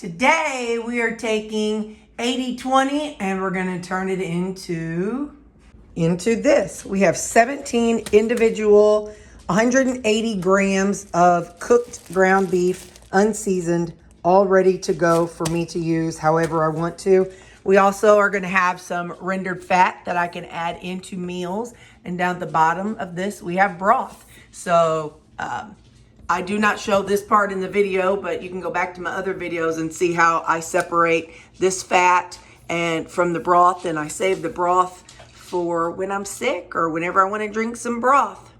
Today we are taking 80-20 and we're going to turn it into this. We have 17 individual 180 grams of cooked ground beef, unseasoned, all ready to go for me to use however I want to. We also are going to have some rendered fat that I can add into meals. And down at the bottom of this, we have broth. So I do not show this part in the video, but you can go back to my other videos and see how I separate this fat and from the broth, and I save the broth for when I'm sick or whenever I want to drink some broth.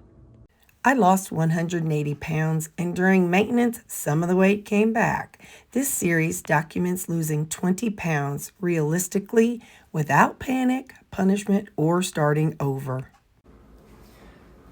I lost 180 pounds, and during maintenance, some of the weight came back. This series documents losing 20 pounds realistically without panic, punishment, or starting over.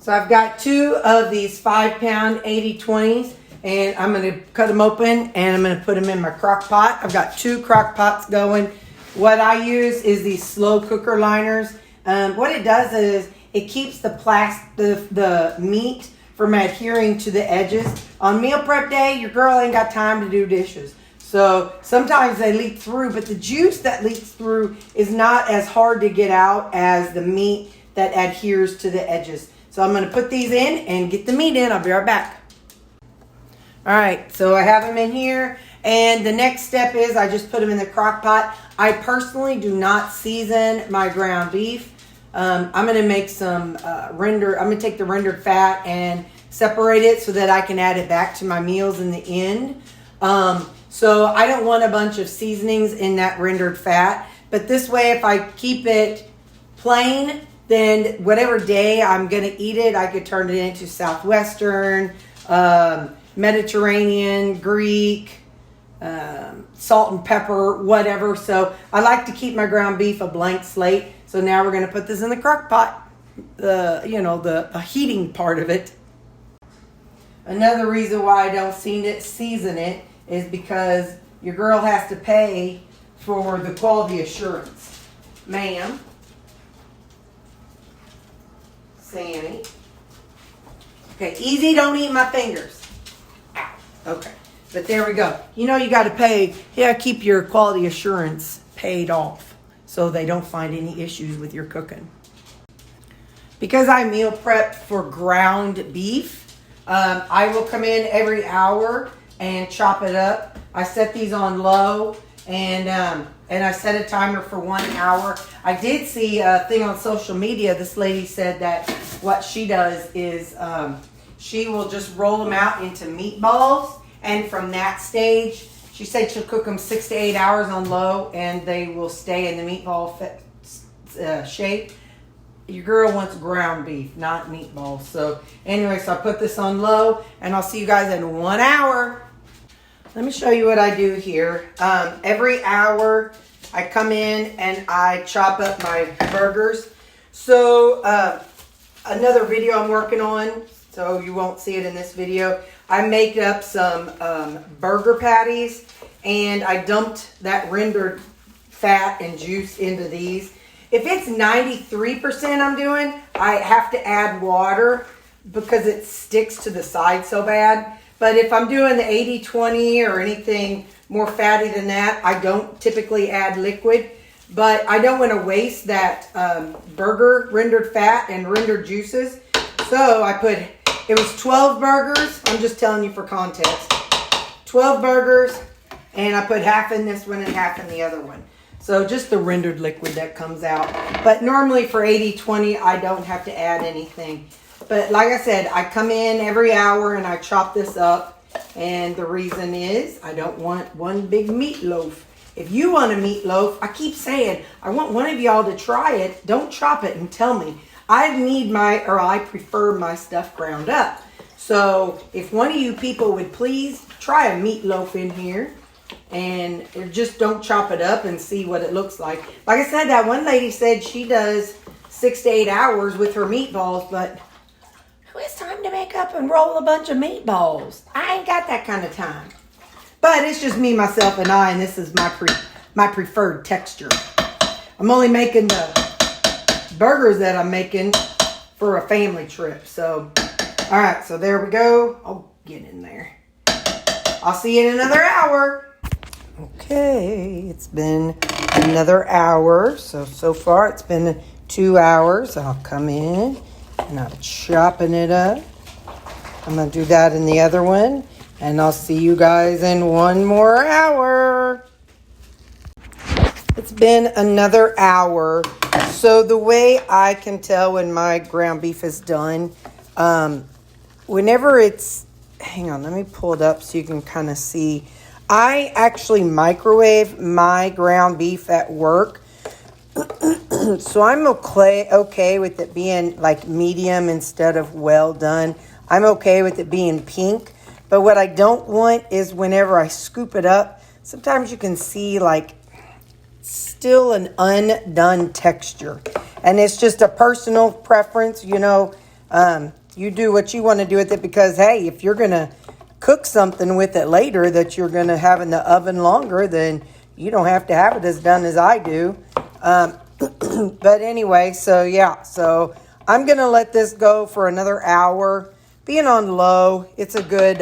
So I've got 2 of these 5-pound 80-20s, and I'm going to cut them open and I'm going to put them in my crock pot. I've got 2 crock pots going. What I use is these slow cooker liners. What it does is it keeps the meat from adhering to the edges. On meal prep day, your girl ain't got time to do dishes. So sometimes they leak through, but the juice that leaks through is not as hard to get out as the meat that adheres to the edges. So I'm going to put these in and get the meat in. I'll be right back. All right, so I have them in here. And the next step is I just put them in the crock pot. I personally do not season my ground beef. I'm going to make some I'm going to take the rendered fat and separate it so that I can add it back to my meals in the end. So I don't want a bunch of seasonings in that rendered fat. But this way, if I keep it plain, then whatever day I'm going to eat it, I could turn it into Southwestern, Mediterranean, Greek, salt and pepper, whatever. So I like to keep my ground beef a blank slate. So now we're going to put this in the crock pot, the heating part of it. Another reason why I don't season it is because your girl has to pay for the quality assurance. Ma'am. Sammy. Okay, easy, don't eat my fingers. Ow. Okay, but there we go. You know you got to pay, keep your quality assurance paid off so they don't find any issues with your cooking. Because I meal prep for ground beef, I will come in every hour and chop it up. I set these on low and I set a timer for 1 hour. I did see a thing on social media. This lady said that what she does is she will just roll them out into meatballs. And from that stage, she said she'll cook them 6 to 8 hours on low and they will stay in the meatball shape. Your girl wants ground beef, not meatballs. So anyway, so I put this on low and I'll see you guys in 1 hour. Let me show you what I do here. Every hour I come in and I chop up my burgers. So another video I'm working on, so you won't see it in this video. I make up some burger patties and I dumped that rendered fat and juice into these. If it's 93% I'm doing, I have to add water because it sticks to the side so bad. But if I'm doing the 80-20 or anything more fatty than that, I don't typically add liquid. But I don't want to waste that burger rendered fat and rendered juices. So it was 12 burgers. I'm just telling you for context. 12 burgers, and I put half in this one and half in the other one. So just the rendered liquid that comes out. But normally for 80-20, I don't have to add anything. But like I said, I come in every hour and I chop this up. And the reason is I don't want one big meatloaf. If you want a meatloaf, I keep saying, I want one of y'all to try it. Don't chop it and tell me. I prefer my stuff ground up. So if one of you people would please try a meatloaf in here. And just don't chop it up and see what it looks like. Like I said, that one lady said she does 6 to 8 hours with her meatballs, but who has time to make up and roll a bunch of meatballs? I ain't got that kind of time. But it's just me, myself, and I, and this is my preferred texture. I'm only making the burgers that I'm making for a family trip. So, all right, so there we go. Oh, get in there. I'll see you in another hour. Okay, it's been another hour. So far it's been 2 hours. I'll come in and I'm chopping it up. I'm going to do that in the other one. And I'll see you guys in 1 more hour. It's been another hour. So the way I can tell when my ground beef is done, whenever it's, hang on, let me pull it up so you can kind of see. I actually microwave my ground beef at work. So I'm okay with it being like medium instead of well done. I'm okay with it being pink. But what I don't want is whenever I scoop it up, sometimes you can see like still an undone texture. And it's just a personal preference, you know. You do what you want to do with it because, hey, if you're going to cook something with it later that you're going to have in the oven longer, then you don't have to have it as done as I do. But anyway, so yeah, so I'm going to let this go for another hour. Being on low, it's a good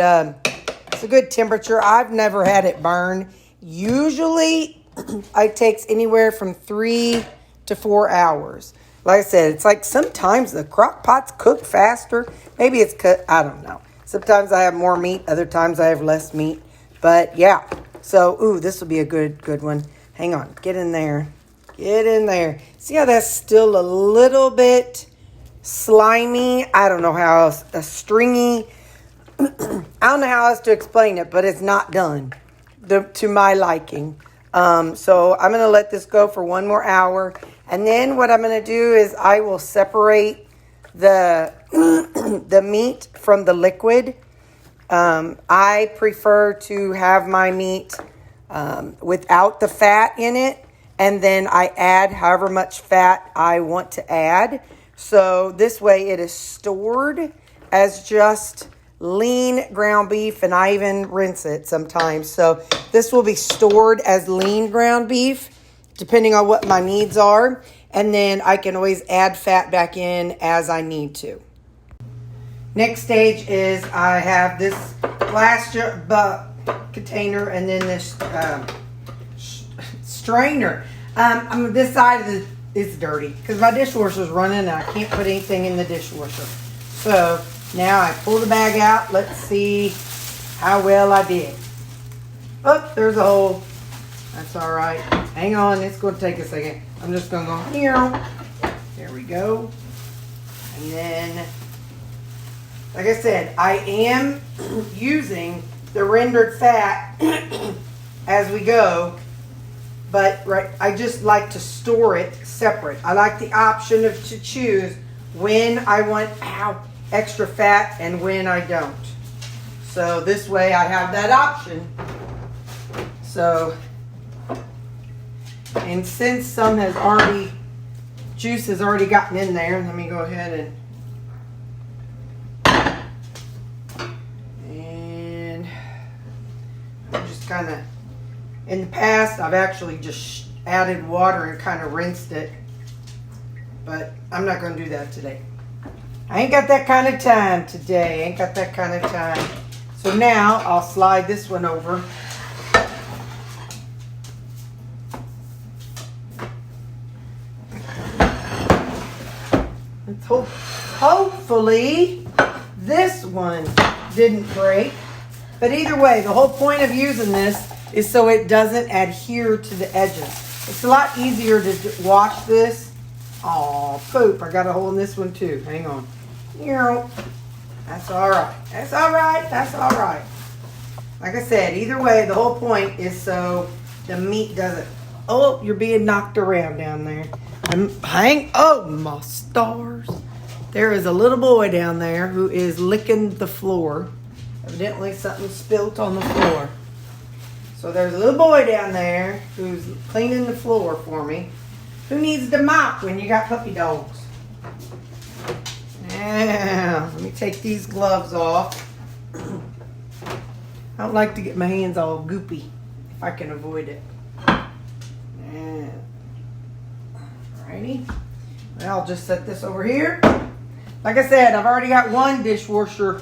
temperature. I've never had it burn. Usually it takes anywhere from 3 to 4 hours. Like I said, it's like sometimes the crock pots cook faster. Maybe it's I don't know. Sometimes I have more meat, other times I have less meat. But yeah, so, ooh, this will be a good one. Hang on, get in there. Get in there. See how that's still a little bit slimy? I don't know how else, stringy. I don't know how else to explain it, but it's not done to my liking. So I'm going to let this go for 1 more hour. And then what I'm going to do is I will separate the meat from the liquid. I prefer to have my meat without the fat in it, and then I add however much fat I want to add. So this way it is stored as just lean ground beef, and I even rinse it sometimes. So this will be stored as lean ground beef, depending on what my needs are. And then I can always add fat back in as I need to. Next stage is I have this glass container and then this strainer. This side of it is dirty because my dishwasher's running and I can't put anything in the dishwasher. So now I pull the bag out. Let's see how well I did. Oh, there's a hole. That's all right. Hang on, it's going to take a second. I'm just going to go here. There we go. And then, like I said, I am using the rendered fat as we go. But I just like to store it separate. I like the option to choose when I want extra fat and when I don't. So this way I have that option. So, and since some juice has already gotten in there, let me go ahead and I'm just kind of, in the past I've actually just added water and kind of rinsed it, but I'm not going to do that today. I ain't got that kind of time today. Ain't got that kind of time. So now I'll slide this one over. Hopefully this one didn't break. But either way, the whole point of using this is so it doesn't adhere to the edges. It's a lot easier to wash this. Oh, poop. I got a hole in this one too. Hang on. That's all right. That's all right. That's all right. Like I said, either way, the whole point is so the meat doesn't. Oh, you're being knocked around down there. Oh, my stars. There is a little boy down there who is licking the floor. Evidently something spilt on the floor. So there's a little boy down there who's cleaning the floor for me. Who needs to mop when you got puppy dogs? Now, let me take these gloves off. I don't like to get my hands all goopy if I can avoid it. Alrighty. Well, I'll just set this over here. Like I said, I've already got one dishwasher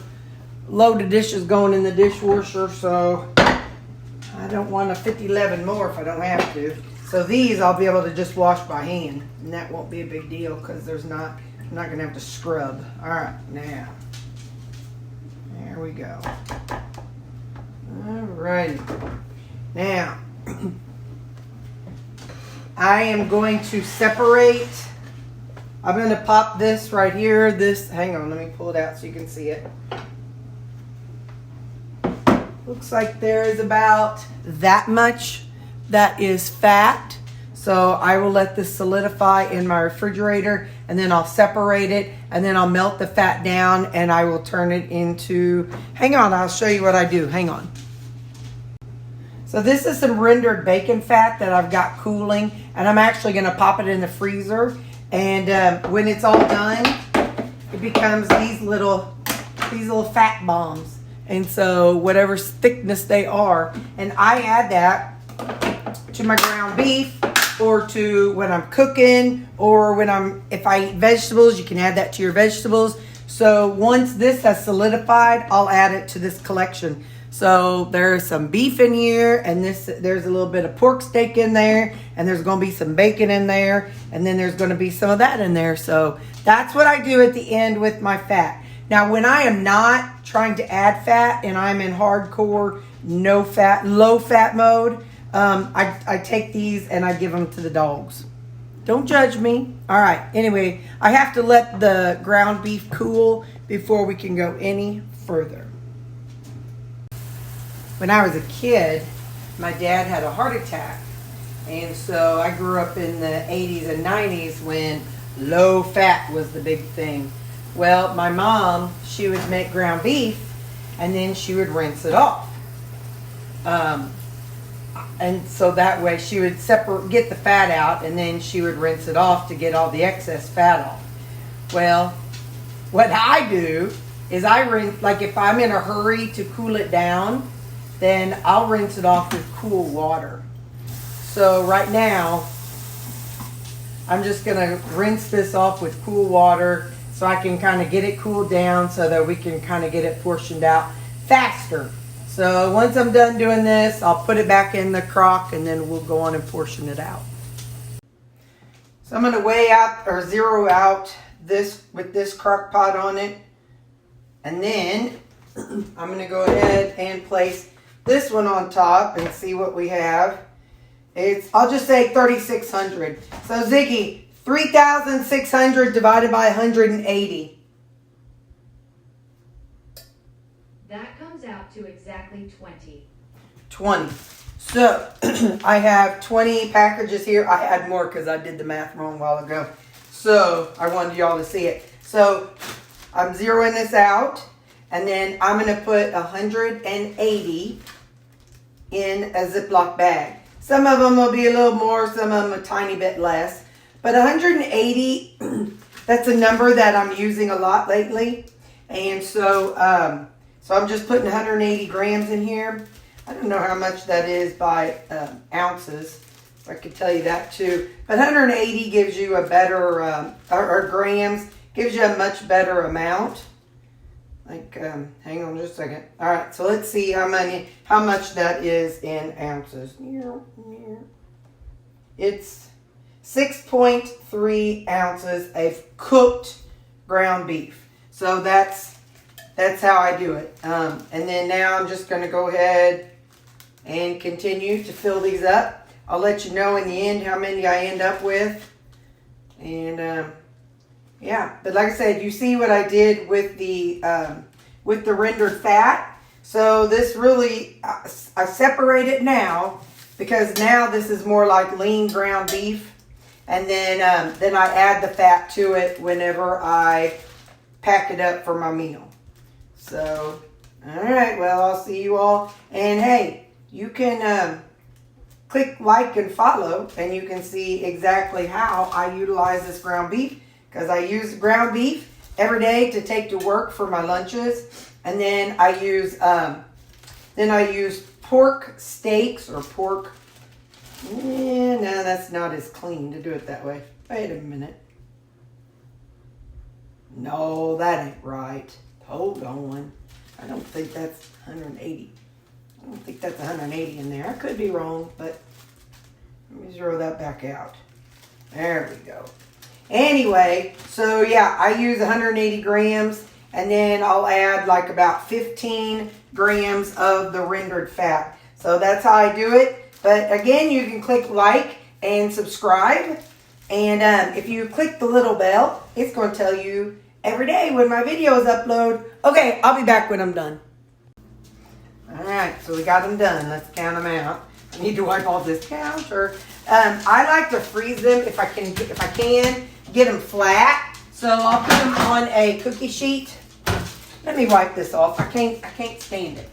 load of dishes going in the dishwasher, so I I don't want a 50-11 more if I don't have to. So these I'll be able to just wash by hand, and that won't be a big deal because I'm not gonna have to scrub. All right, now, there we go. All righty. Now, I am going to separate. I'm going to pop this right here. Hang on, let me pull it out so you can see it. Looks like there is about that much that is fat. So I will let this solidify in my refrigerator, and then I'll separate it, and then I'll melt the fat down, and I will turn it into, hang on, I'll show you what I do. Hang on. So this is some rendered bacon fat that I've got cooling, and I'm actually going to pop it in the freezer. And when it's all done, it becomes these little fat bombs. And so whatever thickness they are, and I add that to my ground beef, or to when I'm cooking, or if I eat vegetables, you can add that to your vegetables. So once this has solidified, I'll add it to this collection. So there's some beef in here, and there's a little bit of pork steak in there, and there's going to be some bacon in there, and then there's going to be some of that in there. So that's what I do at the end with my fat. Now, when I am not trying to add fat and I'm in hardcore no fat, low fat mode, I take these and I give them to the dogs. Don't judge me. All right. Anyway, I have to let the ground beef cool before we can go any further. When I was a kid, my dad had a heart attack. And so I grew up in the 80s and 90s when low fat was the big thing. Well, my mom, she would make ground beef and then she would rinse it off. And so that way she would get the fat out, and then she would rinse it off to get all the excess fat off. Well, what I do is I rinse, like if I'm in a hurry to cool it down, then I'll rinse it off with cool water. So right now, I'm just going to rinse this off with cool water so I can kind of get it cooled down so that we can kind of get it portioned out faster. So once I'm done doing this, I'll put it back in the crock, and then we'll go on and portion it out. So I'm going to weigh out or zero out this with this crock pot on it. And then I'm going to go ahead and place this one on top and see what we have. I'll just say 3,600. So Ziggy, 3,600 divided by 180. That comes out to exactly 20. 20. So I have 20 packages here. I had more because I did the math wrong a while ago. So I wanted y'all to see it. So I'm zeroing this out, and then I'm going to put 180 in a Ziploc bag. Some of them will be a little more, some of them a tiny bit less. But 180, that's a number that I'm using a lot lately. And so I'm just putting 180 grams in here. I don't know how much that is by ounces. I could tell you that too. But 180 gives you a better, or grams, gives you a much better amount. Like, hang on just a second. All right, so let's see how much that is in ounces. It's 6.3 ounces of cooked ground beef. So that's how I do it. And then now I'm just going to go ahead and continue to fill these up. I'll let you know in the end how many I end up with. And yeah, but like I said, you see what I did with the rendered fat. So this really, I separate it now because now this is more like lean ground beef. And then I add the fat to it whenever I pack it up for my meal. So, all right, well, I'll see you all. And hey, you can click like and follow, and you can see exactly how I utilize this ground beef, because I use ground beef every day to take to work for my lunches. And then I use pork steaks or pork. No, that's not as clean to do it that way. Wait a minute. No, that ain't right. Hold on. I don't think that's 180. I don't think that's 180 in there. I could be wrong, but let me zero that back out. There we go. Anyway, so yeah, I use 180 grams, and then I'll add like about 15 grams of the rendered fat. So that's how I do it. But again, you can click like and subscribe. And if you click the little bell, it's going to tell you every day when my videos upload. Okay, I'll be back when I'm done. All right, so we got them done. Let's count them out. I need to wipe off this counter. I like to freeze them if I can get them flat. So I'll put them on a cookie sheet. Let me wipe this off. I can't stand it.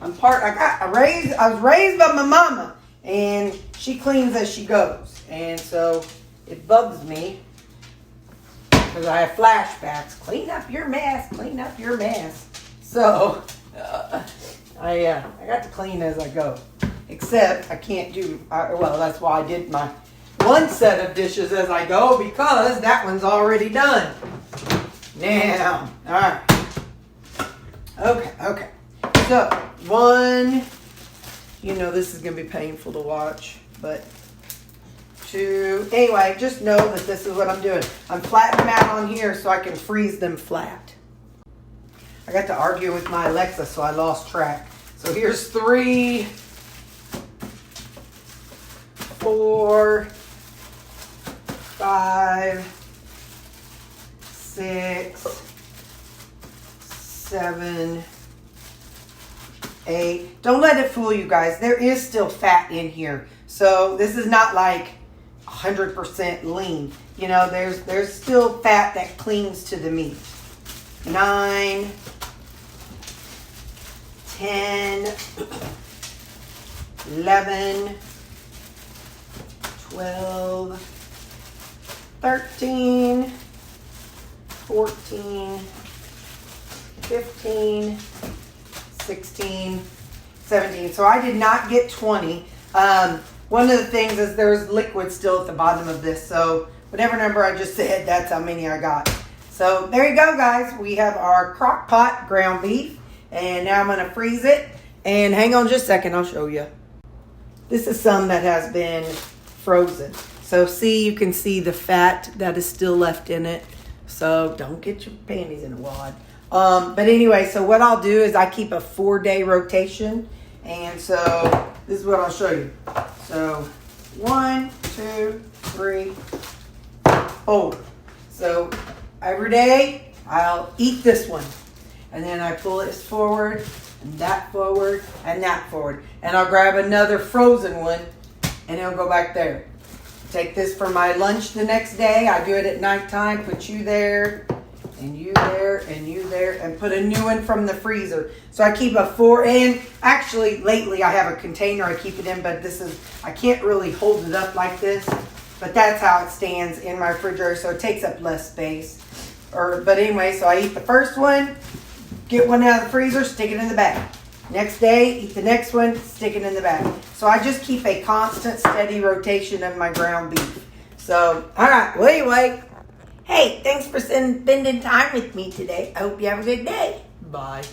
I was raised by my mama, and she cleans as she goes, and so it bugs me because I have flashbacks. Clean up your mess. Clean up your mess. So I got to clean as I go. Except I can't do, well, that's why I did my one set of dishes as I go, because that one's already done. Now, all right. Okay. So, one, this is going to be painful to watch, but two, anyway, just know that this is what I'm doing. I'm flattening them out on here so I can freeze them flat. I got to argue with my Alexa, so I lost track. So here's 3, 4, 5, 6, 7, 8. Don't let it fool you guys. There is still fat in here. So this is not like 100% lean. There's still fat that clings to the meat. 9, 10, 11, 12, 13, 14, 15, 16, 17. So I did not get 20. One of the things is there's liquid still at the bottom of this. So whatever number I just said, that's how many I got. So there you go, guys. We have our crock pot ground beef. And now I'm going to freeze it. And hang on just a second, I'll show you. This is some that has been frozen. So see, you can see the fat that is still left in it. So don't get your panties in a wad. But anyway, so what I'll do is I keep a 4-day rotation. And so this is what I'll show you. So 1, 2, 3, 4. So every day I'll eat this one. And then I pull this forward, and that forward, and that forward. And I'll grab another frozen one, and it'll go back there. Take this for my lunch the next day. I do it at nighttime. Put you there, and you there, and you there, and put a new one from the freezer. So I keep a 4, and actually lately I have a container I keep it in, but I can't really hold it up like this. But that's how it stands in my refrigerator, so it takes up less space. But anyway, so I eat the first one, get one out of the freezer, stick it in the bag. Next day, eat the next one, stick it in the bag. So I just keep a constant, steady rotation of my ground beef. So, all right, well, anyway, hey, thanks for spending time with me today. I hope you have a good day. Bye.